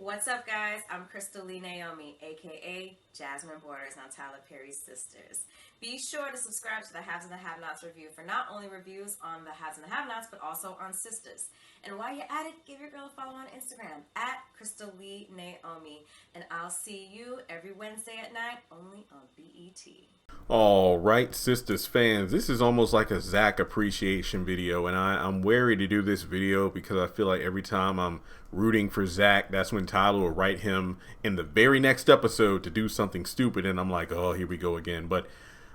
What's up, guys? I'm Crystal Lee Naomi, aka Jasmine Borders on Tyler Perry's Sisters. Be sure to subscribe to the Haves and the Have-Nots review for not only reviews on the Haves and the Have-Nots, but also on Sisters. And while you're at it, give your girl a follow on Instagram at Crystal Lee Naomi. And I'll see you every Wednesday at 9, only on BET. All right, Sisters fans, this is almost like a Zach appreciation video, and I'm wary to do this video because I feel like every time I'm rooting for Zach, that's when Tyler will write him in the very next episode to do something stupid, and I'm like, oh, here we go again. But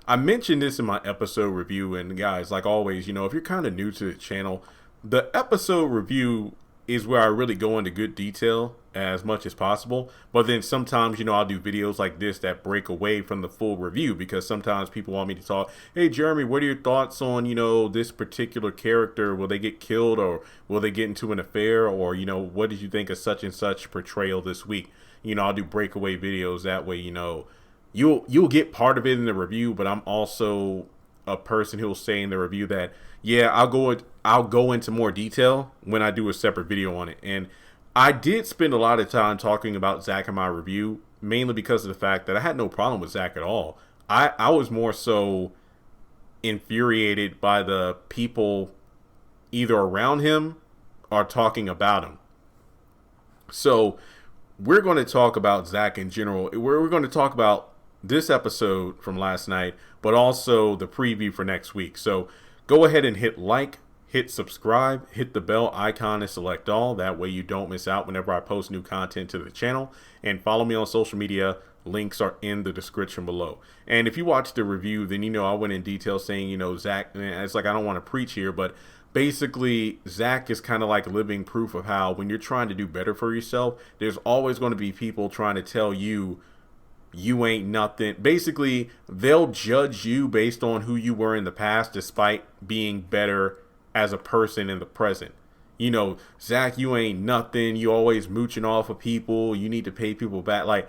I mentioned this in my episode review, and guys, like always, if you're kind of new to the channel, the episode review is where I really go into good detail as much as possible. But then sometimes, I'll do videos like this that break away from the full review because sometimes people want me to talk, hey, Jeremy, what are your thoughts on, this particular character? Will they get killed or will they get into an affair? Or, what did you think of such and such portrayal this week? I'll do breakaway videos that way, you'll get part of it in the review, but I'm also a person who'll say in the review that, yeah, I'll go into more detail when I do a separate video on it. And I did spend a lot of time talking about Zach in my review, mainly because of the fact that I had no problem with Zach at all. I was more so infuriated by the people either around him or talking about him. So we're going to talk about Zach in general. We're going to talk about this episode from last night, but also the preview for next week. So go ahead and hit like, hit subscribe, hit the bell icon and select all. That way you don't miss out whenever I post new content to the channel. And follow me on social media. Links are in the description below. And if you watch the review, then I went in detail saying, Zach, it's like I don't want to preach here, but basically Zach is kind of like living proof of how when you're trying to do better for yourself, there's always going to be people trying to tell you you ain't nothing. Basically, they'll judge you based on who you were in the past, despite being better as a person in the present. Zach, you ain't nothing. You always mooching off of people. You need to pay people back. Like,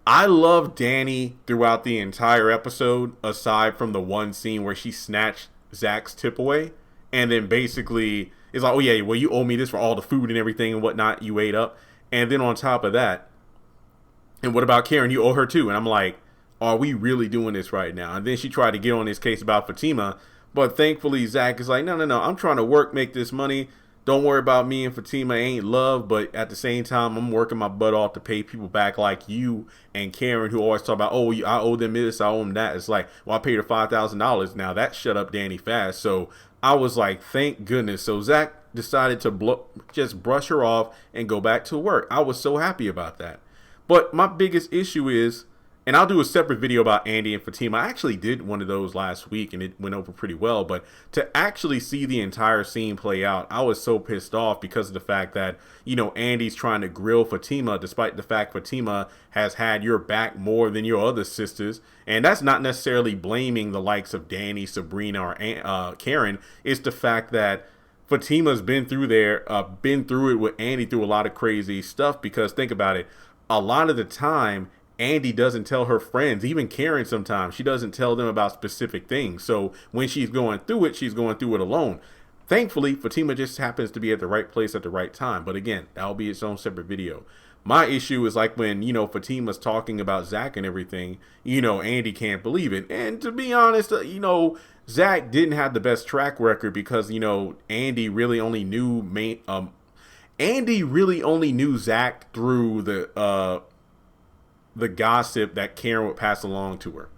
I love Danny throughout the entire episode, aside from the one scene where she snatched Zach's tip away. And then basically, it's like, oh yeah, well, you owe me this for all the food and everything and whatnot you ate up. And then on top of that, and what about Karen? You owe her too. And I'm like, are we really doing this right now? And then she tried to get on this case about Fatima. But thankfully, Zach is like, no. I'm trying to work, make this money. Don't worry about me and Fatima ain't love. But at the same time, I'm working my butt off to pay people back like you and Karen, who always talk about, oh, I owe them this, I owe them that. It's like, well, I paid her $5,000. Now that shut up Danny fast. So I was like, thank goodness. So Zach decided to just brush her off and go back to work. I was so happy about that. But my biggest issue is, and I'll do a separate video about Andy and Fatima. I actually did one of those last week and it went over pretty well. But to actually see the entire scene play out, I was so pissed off because of the fact that, Andy's trying to grill Fatima, despite the fact Fatima has had your back more than your other sisters. And that's not necessarily blaming the likes of Danny, Sabrina, or Karen. It's the fact that Fatima's been through it with Andy through a lot of crazy stuff. Because think about it. A lot of the time, Andy doesn't tell her friends, even Karen sometimes. She doesn't tell them about specific things. So when she's going through it, she's going through it alone. Thankfully, Fatima just happens to be at the right place at the right time. But again, that'll be its own separate video. My issue is like when, Fatima's talking about Zach and everything, Andy can't believe it. And to be honest, Zach didn't have the best track record because, Andy really only knew Zach through the gossip that Karen would pass along to her.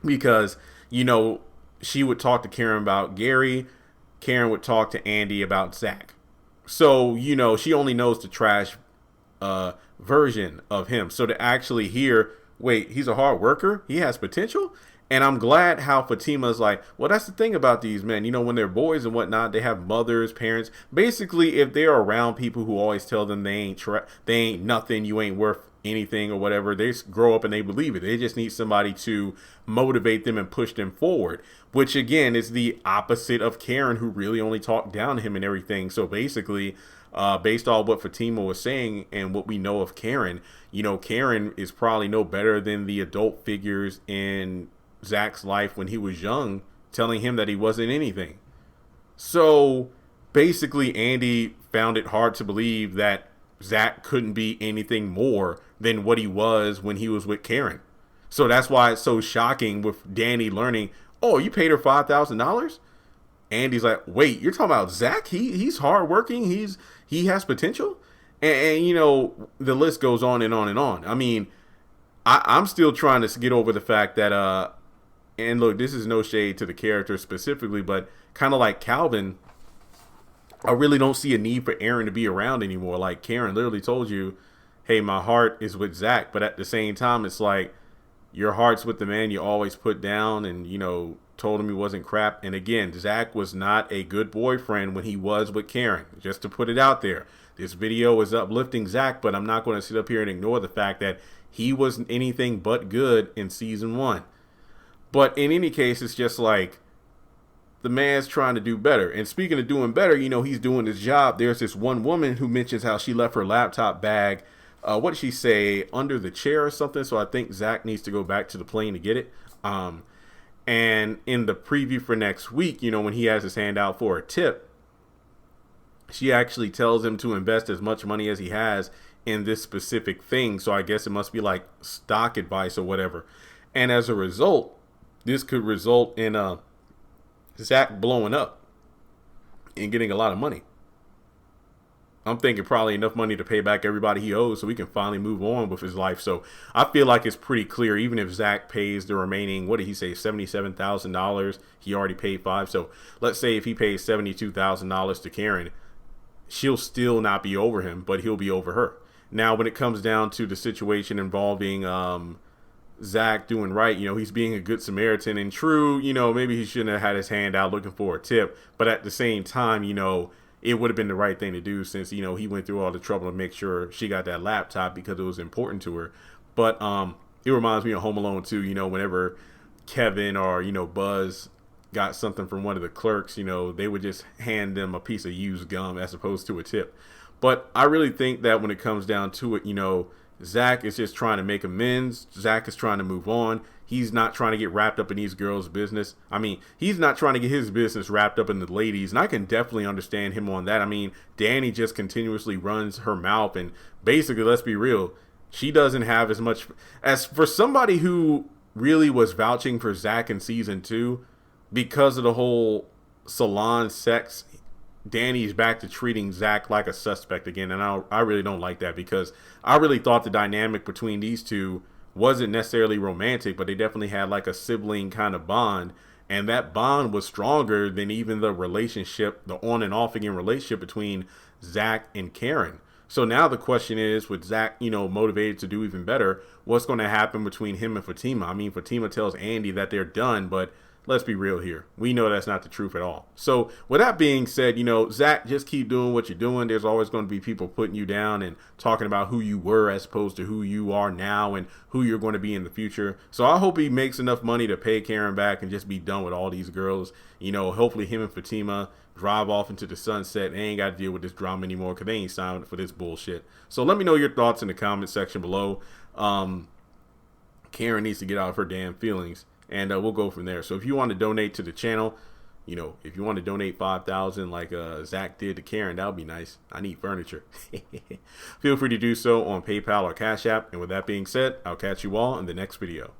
Because, she would talk to Karen about Gary. Karen would talk to Andy about Zach. So, she only knows the trash version of him. So to actually hear, wait, he's a hard worker? He has potential? And I'm glad how Fatima's like, well, that's the thing about these men. When they're boys and whatnot, they have mothers, parents. Basically, if they're around people who always tell them they ain't nothing, you ain't worth anything or whatever, they grow up and they believe it. They just need somebody to motivate them and push them forward, which again is the opposite of Karen, who really only talked down to him and everything. So basically, based on what Fatima was saying and what we know of Karen, Karen is probably no better than the adult figures in Zach's life when he was young, telling him that he wasn't anything. So basically, Andy found it hard to believe that Zach couldn't be anything more than what he was when he was with Karen. So that's why it's so shocking with Danny learning, oh, you paid her $5,000? Andy's like, wait, you're talking about Zach? He's hardworking. He has potential. And, you know, the list goes on and on and on. I mean, I'm still trying to get over the fact that, and look, this is no shade to the character specifically, but kind of like Calvin, I really don't see a need for Aaron to be around anymore. Like Karen literally told you, hey, my heart is with Zach. But at the same time, it's like your heart's with the man you always put down, and, you know, told him he wasn't crap. And again, Zach was not a good boyfriend when he was with Karen, just to put it out there. This video is uplifting Zach, but I'm not going to sit up here and ignore the fact that he wasn't anything but good in season 1. But in any case, it's just like the man's trying to do better. And speaking of doing better, you know, he's doing his job. There's this one woman who mentions how she left her laptop bag, what did she say, under the chair or something. So I think Zach needs to go back to the plane to get it. And in the preview for next week, you know, when he has his hand out for a tip, she actually tells him to invest as much money as he has in this specific thing. So I guess it must be like stock advice or whatever. And as a result, this could result in Zach blowing up and getting a lot of money. I'm thinking probably enough money to pay back everybody he owes so he can finally move on with his life. So I feel like it's pretty clear, even if Zach pays the remaining, what did he say, $77,000, he already paid $5. So let's say if he pays $72,000 to Karen, she'll still not be over him, but he'll be over her. Now, when it comes down to the situation involving Zach doing right, you know, he's being a good Samaritan, and true, you know, maybe he shouldn't have had his hand out looking for a tip, but at the same time, you know, it would have been the right thing to do since, you know, he went through all the trouble to make sure she got that laptop because it was important to her. But it reminds me of Home Alone 2, you know, whenever Kevin or, you know, Buzz got something from one of the clerks, you know, they would just hand them a piece of used gum as opposed to a tip. But I really think that when it comes down to it, you know, Zach is just trying to make amends. Zach is trying to move on. He's not trying to get wrapped up in these girls' business. I mean, he's not trying to get his business wrapped up in the ladies, and I can definitely understand him on that. I mean, Danny just continuously runs her mouth, and basically, let's be real, she doesn't have as much. As for somebody who really was vouching for Zach in season 2, because of the whole salon sex, Danny's back to treating Zach like a suspect again, and I really don't like that, because I really thought the dynamic between these two wasn't necessarily romantic, but they definitely had like a sibling kind of bond, and that bond was stronger than even the relationship, the on and off again relationship between Zach and Karen. So now the question is, with Zach, you know, motivated to do even better, what's going to happen between him and Fatima? I mean, Fatima tells Andy that they're done, but let's be real here. We know that's not the truth at all. So with that being said, you know, Zach, just keep doing what you're doing. There's always going to be people putting you down and talking about who you were as opposed to who you are now and who you're going to be in the future. So I hope he makes enough money to pay Karen back and just be done with all these girls. You know, hopefully him and Fatima drive off into the sunset. They ain't got to deal with this drama anymore because they ain't signed for this bullshit. So let me know your thoughts in the comment section below. Karen needs to get out of her damn feelings. And we'll go from there. So if you want to donate to the channel, you know, if you want to donate $5,000 like Zach did to Karen, that would be nice. I need furniture. Feel free to do so on PayPal or Cash App. And with that being said, I'll catch you all in the next video.